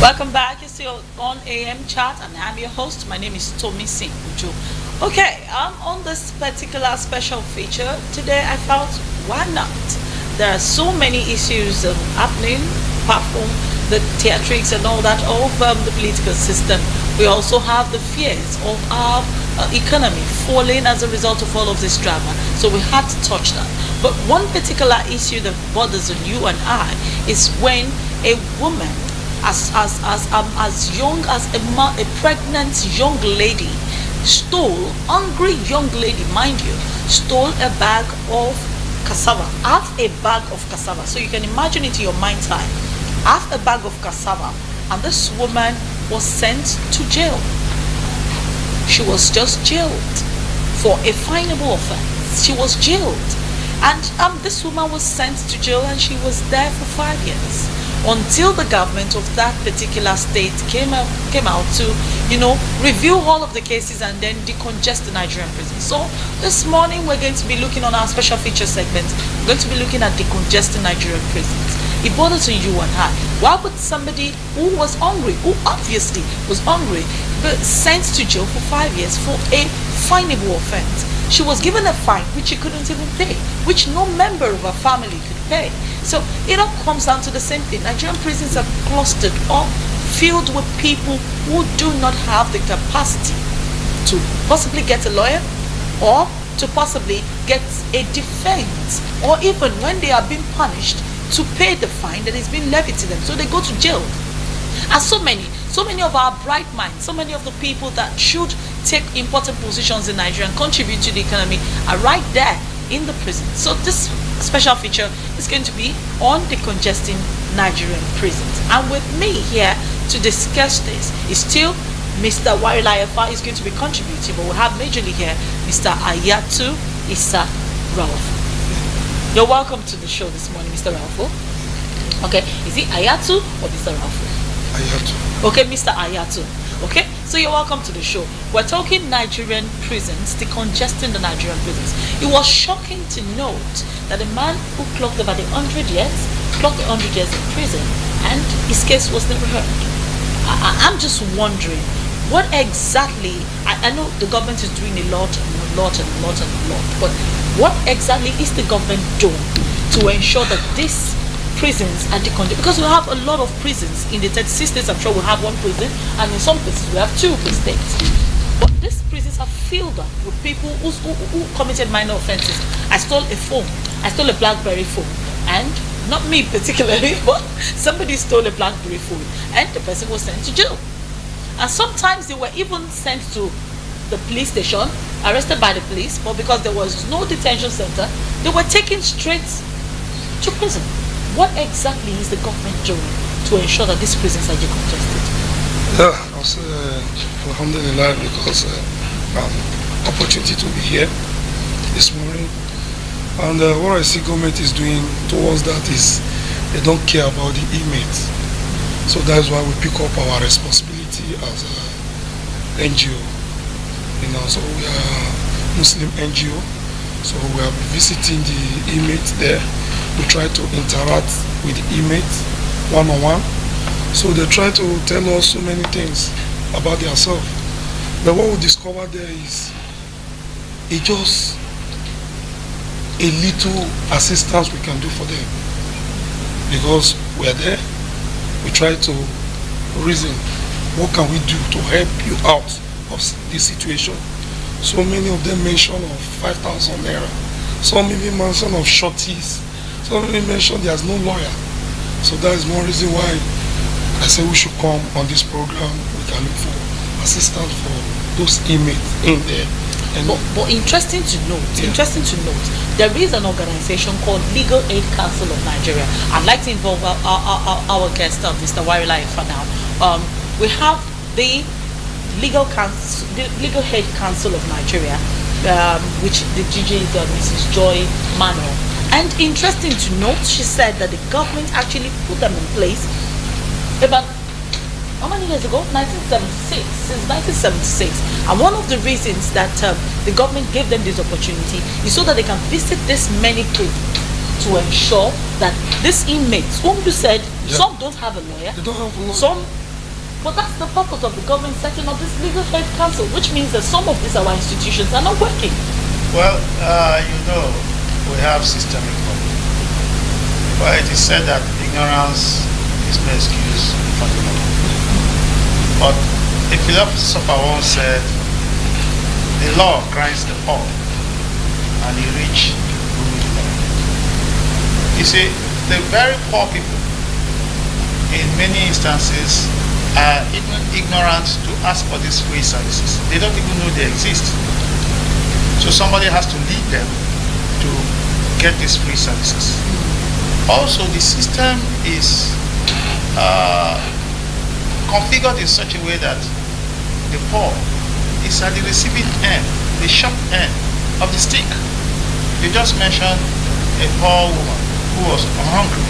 Welcome back. You're still on AM Chat, and I'm your host. My name is TOMYSYNE-Decongesting. Okay, on this particular special feature today, I felt why not? There are so many issues happening apart from the theatrics and all that of the political system. We also have the fears of our economy falling as a result of all of this drama. So we had to touch that. But one particular issue that bothers you and I is when a woman as young as a pregnant young lady hungry young lady, mind you, stole a bag of cassava, half a bag of cassava. So you can imagine it in your mind's eye, half a bag of cassava, and this woman was sent to jail. She was just jailed for a finable offense. She was jailed, and this woman was sent to jail, and she was there for 5 years until the government of that particular state came out to, review all of the cases and then decongest the Nigerian prisons. So this morning we're going to be looking on our special feature segment. We're going to be looking at decongesting Nigerian prisons. It bothers you and I. Why would somebody who was hungry, who obviously was hungry, be sent to jail for 5 years for a finable offense? She was given a fine which she couldn't even pay, which no member of her family could pay. So it all comes down to the same thing. Nigerian prisons are clustered or filled with people who do not have the capacity to possibly get a lawyer or to possibly get a defense, or even when they are being punished, to pay the fine that is being levied to them. So they go to jail. And so many of our bright minds, so many of the people that should take important positions in Nigeria and contribute to the economy are right there in the prison. So this special feature is going to be on decongesting Nigerian prisons. And with me here to discuss this is still Mr. Warilayefa is going to be contributing, but we have majorly here Mr. Ayatu Issa Ralph. You're welcome to the show this morning, Mr. Ralph. Okay, is it Ayatu or Mr. Ralph? Ayatu. Okay, Mr. Ayatu. Okay, so you're welcome to the show. We're talking Nigerian prisons, decongesting the Nigerian prisons. It was shocking to note that a man who clocked about 100 years in prison, and his case was never heard. I'm just wondering, what exactly, I know the government is doing a lot, but what exactly is the government doing to ensure that this prisons are decongested? Because we have a lot of prisons in the 36 states. I'm sure we have one prison, and in some places we have two per state. But these prisons are filled up with people who committed minor offenses. I stole a phone. I stole a BlackBerry phone, and not me particularly, but somebody stole a BlackBerry phone, and the person was sent to jail. And sometimes they were even sent to the police station, arrested by the police, but because there was no detention center, they were taken straight to prison. What exactly is the government doing to ensure that these prisons are decongested? Yeah, I'll say Alhamdulillah, because opportunity to be here this morning. And what I see government is doing towards that is they don't care about the inmates. So that's why we pick up our responsibility as an NGO. So we are Muslim NGO. So we are visiting the inmates there. We try to interact with the inmates one-on-one. So they try to tell us so many things about themselves. But what we discover there is it's just a little assistance we can do for them. Because we are there, we try to reason, what can we do to help you out of this situation? So many of them mention of 5,000 naira. Some even mention of shorties. Some even mention there's no lawyer. So that is one reason why I say we should come on this program. We can look for assistance for those inmates in there. But interesting to note, there is an organization called Legal Aid Council of Nigeria. I'd like to involve our guest, Mr. Warilayefa now. We have the Legal Aid Council of Nigeria, which the DJ is Mrs. Joy Manuel. And interesting to note, she said that the government actually put them in place about how many years ago? 1976. Since 1976. And one of the reasons that the government gave them this opportunity is so that they can visit this many prisons to ensure that these inmates, whom you said, some don't have a lawyer, they don't have a lawyer. some But that's the purpose of the government setting up this legal aid council, which means that some of these our institutions are not working. Well, we have systemic problem. Well, it is said that ignorance is no excuse for the law. But a philosopher once said, the law grinds the poor, and the rich rule the law. You see, the very poor people, in many instances, are even ignorant to ask for these free services. They don't even know they exist. So somebody has to lead them to get these free services. Also, the system is configured in such a way that the poor is at the receiving end, the sharp end of the stick. You just mentioned a poor woman who was hungry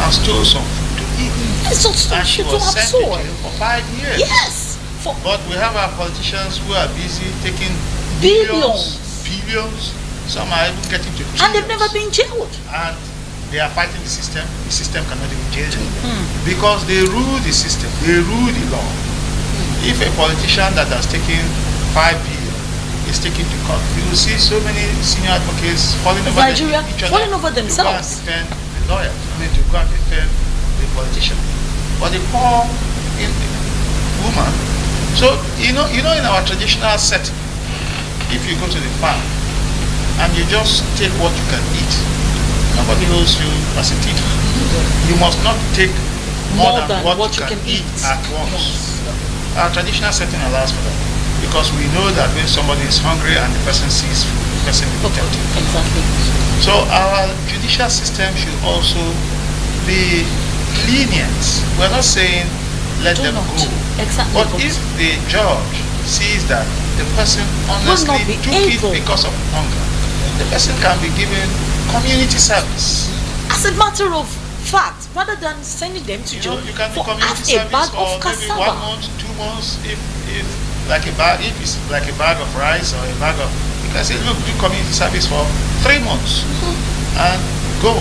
and stole some food to eat. So And she was sent to jail for 5 years. Yes. But we have our politicians who are busy taking Billions. billions. Some are even getting to trillions. And they've never been jailed. And they are fighting the system. The system cannot even jail them. Because they rule the system. They rule the law. If a politician that has taken 5 billion is taken to court, you will see so many senior advocates falling over Nigeria each other falling over themselves. to go and defend the lawyer. To go and defend the politician. But the poor woman. So in our traditional setting, if you go to the farm and you just take what you can eat, nobody holds you as a thief. You must not take more than what you can eat at once. Our traditional setting allows for that because we know that when somebody is hungry and the person sees food, the person will be tempted. Exactly. So our judicial system should also be lenient. We're not saying let them go. Exactly. But if the judge sees that the person honestly took it because of hunger, the person can be given community service. As a matter of fact, rather than sending them to jail You can do for community half a bag service of for maybe cassava. 1 month, 2 months, if it's like a bag of rice or a bag of, you can say, look, do community service for 3 months and go.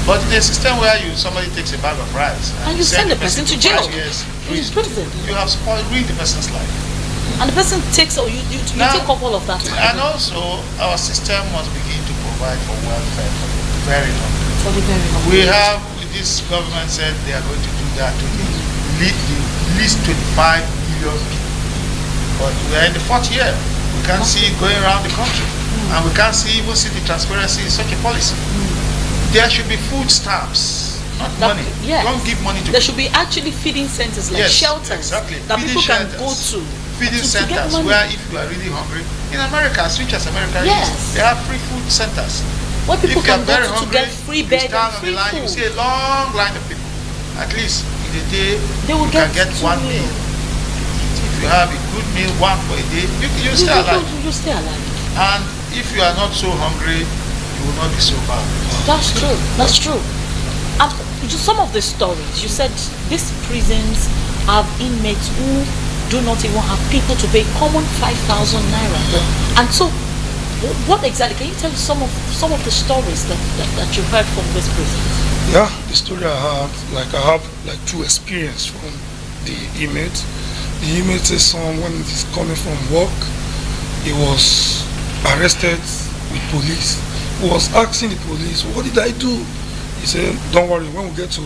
But in a system where somebody takes a bag of rice And you send the person to jail. 5 years In prison. you have spoiled the person's life. And the person takes, you Now, take up all of that. And also, our system must begin to provide for welfare for the very hungry. For the very long. We have, this government said they are going to do that to the least 25 million people. But we are in the 4th year. We can't see it going around the country. And we can't see the transparency in such a policy. There should be food stamps, not money. Yes. Don't give money to There people. should be actually feeding centers like Yes, shelters exactly. that Feeding people can shelters. go to. Feeding to get centers money. where if you are really hungry, in America, as rich as America Yes. is, they have free food centers. Where people If you can are go very to hungry, get free you bed stand and on free the line, you food. see a long line of people. At least in a day, They will you can get get 2 one meal. If you have a good meal, one for a day, you stay alive. You stay alive. And if you are not so hungry, you will not be so bad. That's true. That's true. And just some of the stories, you said these prisons have inmates who do not even have people to pay common 5,000 naira. And so, what exactly? Can you tell some of the stories that you heard from these prisons? Yeah, the story I have 2 experience from the inmate. The inmate says someone is coming from work. He was arrested with police. He was asking the police, what did I do? He said, don't worry, when we get to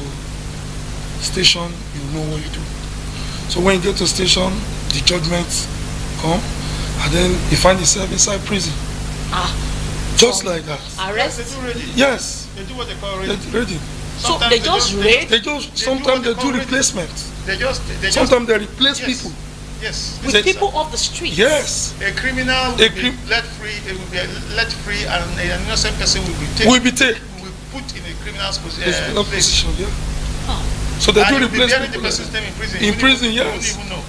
station, you know what you do. So when you get to station, the judgment come, and then he find himself inside prison. Just like that. Arrest? Yes, they do ready. Yes. They do what they call ready. Ready. So they just raid? Sometimes they do replacement. Sometimes they replace people. Yes. With people off the street? Yes. A criminal will be let free. It will be let free, and an innocent person will be taken. Will be taken. Will be put in a criminal's position. Yeah. Oh. So they and do you'll be replace bearing the people. person's name in prison. In prison, You yes. won't even know.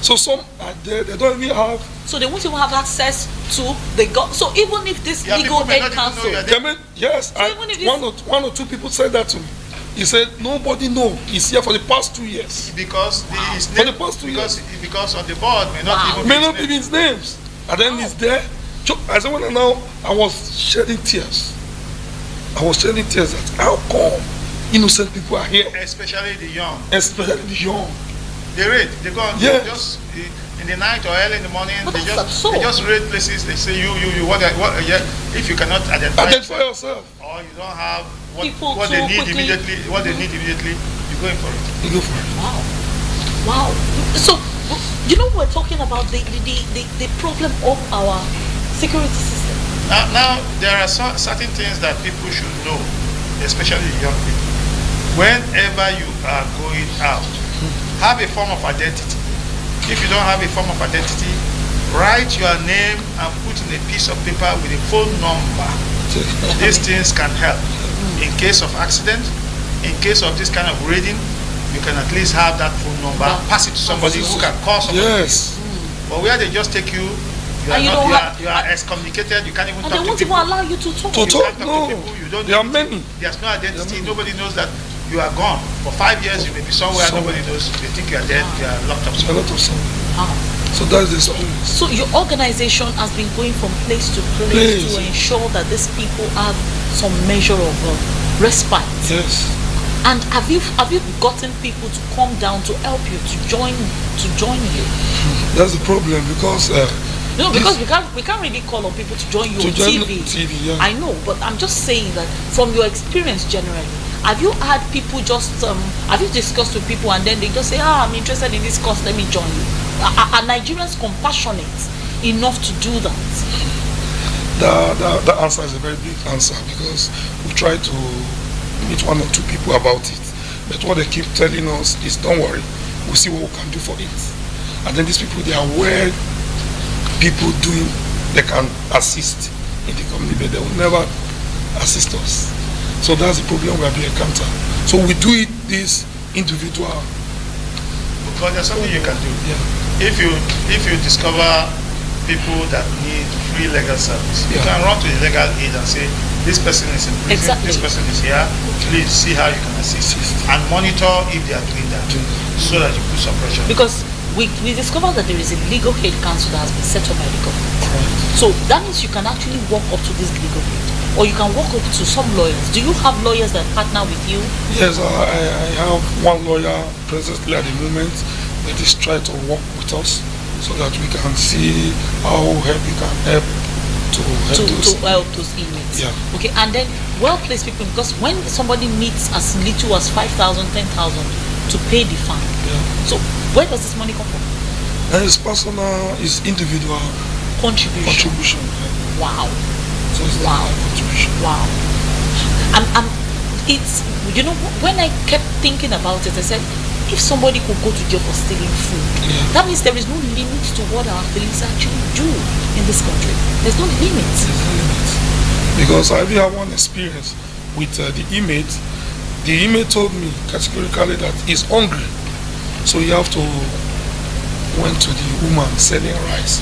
So some are there. They don't even have. So they won't even have access to the so even if this Yeah, legal people may aid not even know council, you are there. They mean, yes. So even if it's- one or two people said that to me. He said nobody know. He's here for the past 2 years. Because his For name, the past 2 years. because on the board may not Wow. even May be not his be name. his names. And then he's there. I said when I was shedding tears. I was shedding tears that how come innocent people are here, Especially the young. especially the young. They raid. They go on. Yes. Just in the night or early in the morning. But They that's just absurd. they just raid places. They say you yeah. If you cannot identify yourself. or you don't have what, People what they too need quickly. immediately, what they need immediately, you go in for it. You go for it. Wow. So, you know, we're talking about the problem of our security system. Now there are certain things that people should know, especially young people. Whenever you are going out, have a form of identity. If you don't have a form of identity, write your name and put in a piece of paper with a phone number. These things can help. In case of accident, in case of this kind of raiding, you can at least have that phone number, pass it to somebody who can call somebody. Yes. But where they just take you, you are excommunicated, you can't even And talk they to won't even people. allow you to talk. To You talk, can't talk no. to people, you don't There are know many. There's no identity, nobody knows that you are gone. For 5 years you may be somewhere, nobody knows, they think you are dead, you are locked up A somewhere. lot of some. Wow. So that's the story. So your organization has been going from place to place to ensure that these people have some measure of respite. Yes. And have you gotten people to come down to help you to join you? That's the problem because No, because we can't really call on people to join you To on join TV. TV, yeah. I know, but I'm just saying that from your experience generally, have you had people just have you discussed with people and then they just say, I'm interested in this cause, let me join you? Are Nigerians compassionate enough to do that? the answer is a very big answer because we try to meet 1 or 2 people about it. But what they keep telling us is, don't worry, we'll see what we can do for it. And then these people, they are aware people doing, they can assist in the community, but they will never assist us. So that's the problem we have been encounter. So we do it this individual. But there's something you can do. Yeah. If you discover people that need free legal service, you Yeah. can run to the legal aid and say, this person is in prison, Exactly. this person is here, please see how you can assist and monitor if they are doing that so that you put some pressure. Because we discovered that there is a legal aid council that has been set up by the government. So that means you can actually walk up to this legal aid, or you can walk up to some lawyers. Do you have lawyers that partner with you? Yes, I have one lawyer presently at the moment that is trying to work with us so that we can see how we can help to help those inmates. Yeah. Okay, and then well-placed people, because when somebody needs as little as 5,000, 10,000 to pay the fine, so where does this money come from? And it's personal, it's individual contribution. Yeah. Wow. So it's Wow. contribution. Wow. And it's, you know, when I kept thinking about it, I said, if somebody could go to jail for stealing food, that means there is no limit to what our police actually do in this country. There's no limit. There's no limit. Because I really have one experience with the inmate. The inmate told me categorically that he's hungry, so he have to went to the woman selling rice.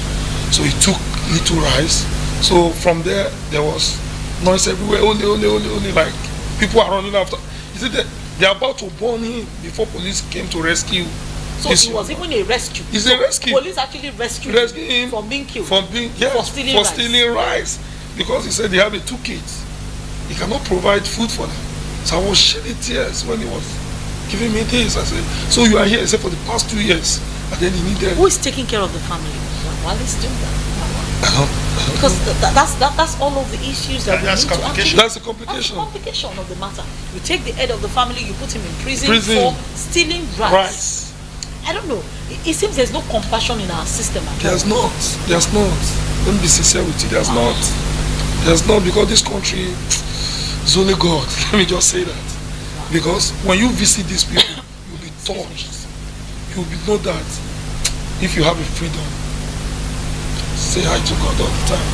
So he took little rice. So from there was noise everywhere. Only like people are running after. He said that they're about to burn him before police came to rescue. So it was even a rescue. It's a rescue. Police actually rescued him from being killed. For stealing stealing rice. Because he said they have 2 kids. He cannot provide food for them. So I was shedding tears when he was giving me this. I said, so you are here, he said, for the past 2 years. And then he needed. Who is taking care of the family while he's doing that? I don't Because that's all of the issues that That's we need complication. to That's the complication. That's the complication of the matter. You take the head of the family, you put him in prison Prison. for stealing rice. Rice. I don't know. It seems there's no compassion in our system at all. There's not. There's not. Let me be sincere with you. There's not. There's not, because this country is only God. Let me just say that. Because when you visit these people, you'll be touched. You'll be know that if you have a freedom, say hi to God all the time.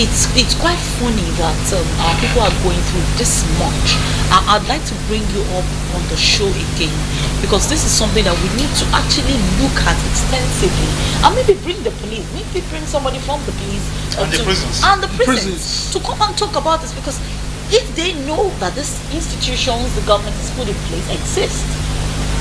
It's quite funny that our people are going through this much. I'd like to bring you up on the show again, because this is something that we need to actually look at extensively, and maybe bring the police, maybe bring somebody from the police And the prisons. and the prisons Prisons. to come and talk about this, because if they know that these institutions the government has put in place exist,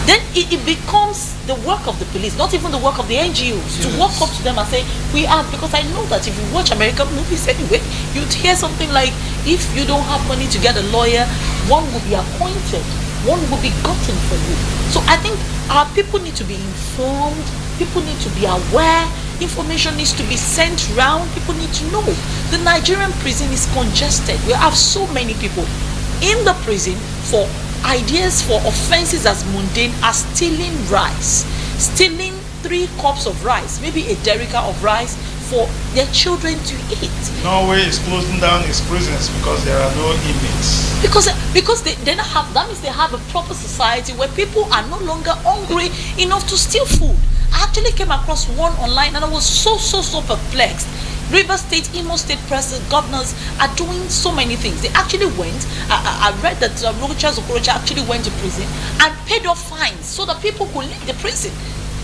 then it becomes the work of the police, not even the work of the NGOs, to walk up to them and say, we are, because I know that if you watch American movies anyway, you'd hear something like, if you don't have money to get a lawyer, one will be appointed one will be gotten for you. So I think our people need to be informed, people need to be aware, information needs to be sent round, people need to know. The Nigerian prison is congested. We have so many people in the prison for ideas, for offenses as mundane as stealing rice, stealing 3 cups of rice, maybe a derrick of rice for their children to eat. Norway is closing down its prisons because there are no inmates. Because they don't have, that means they have a proper society where people are no longer hungry enough to steal food. I actually came across one online and I was so perplexed. River State, Imo State president, governors are doing so many things. They actually went, I read that Rocha Okorocha actually went to prison and paid off fines so that people could leave the prison.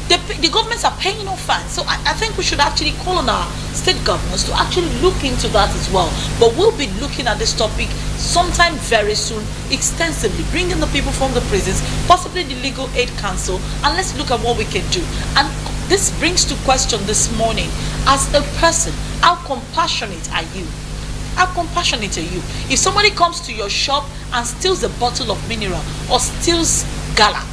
The governments are paying off fines. So I think we should actually call on our state governors to actually look into that as well. But we'll be looking at this topic sometime very soon, extensively, bringing the people from the prisons, possibly the Legal Aid Council, and let's look at what we can do. And this brings to question this morning, as a person, how compassionate are you? How compassionate are you? If somebody comes to your shop and steals a bottle of mineral or steals gala,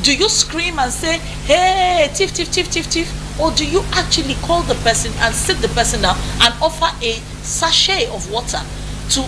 do you scream and say, hey, thief, thief, thief, thief, thief? Or do you actually call the person and sit the person down and offer a sachet of water to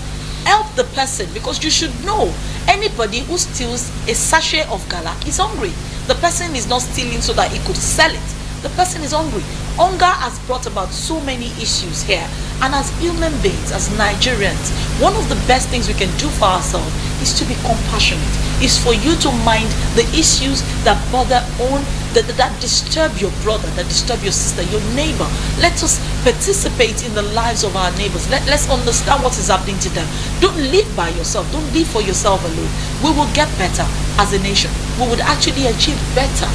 help the person? Because you should know, anybody who steals a sachet of gala is hungry. The person is not stealing so that he could sell it. The person is hungry. Hunger has brought about so many issues here. And as human beings, as Nigerians, one of the best things we can do for ourselves is to be compassionate. Is for you to mind the issues that bother on, that disturb your brother, that disturb your sister, your neighbor. Let us participate in the lives of our neighbors. Let's understand what is happening to them. Don't live by yourself. Don't live for yourself alone. We will get better as a nation. We would actually achieve better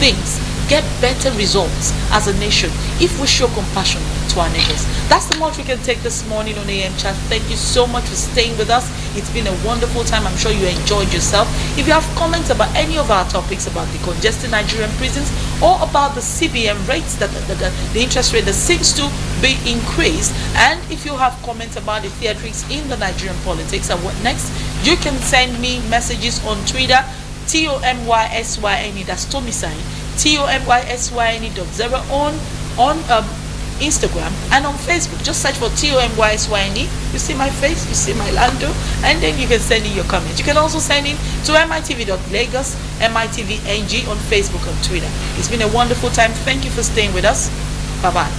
things, get better results as a nation if we show compassion to our neighbors. That's the much we can take this morning on AM Chat. Thank you so much for staying with us. It's been a wonderful time. I'm sure you enjoyed yourself. If you have comments about any of our topics about the congested Nigerian prisons or about the CBN rates, that the interest rate that seems to be increased, and if you have comments about the theatrics in the Nigerian politics and what next, you can send me messages on Twitter, TOMYSYNE, that's TOMYSYNE, TOMYSYNE.0 on Instagram and on Facebook. Just search for TOMYSYNE. You see my face, you see my Lando, and then you can send in your comments. You can also send in to mitv.lagos, MITVNG on Facebook and Twitter. It's been a wonderful time. Thank you for staying with us. Bye-bye.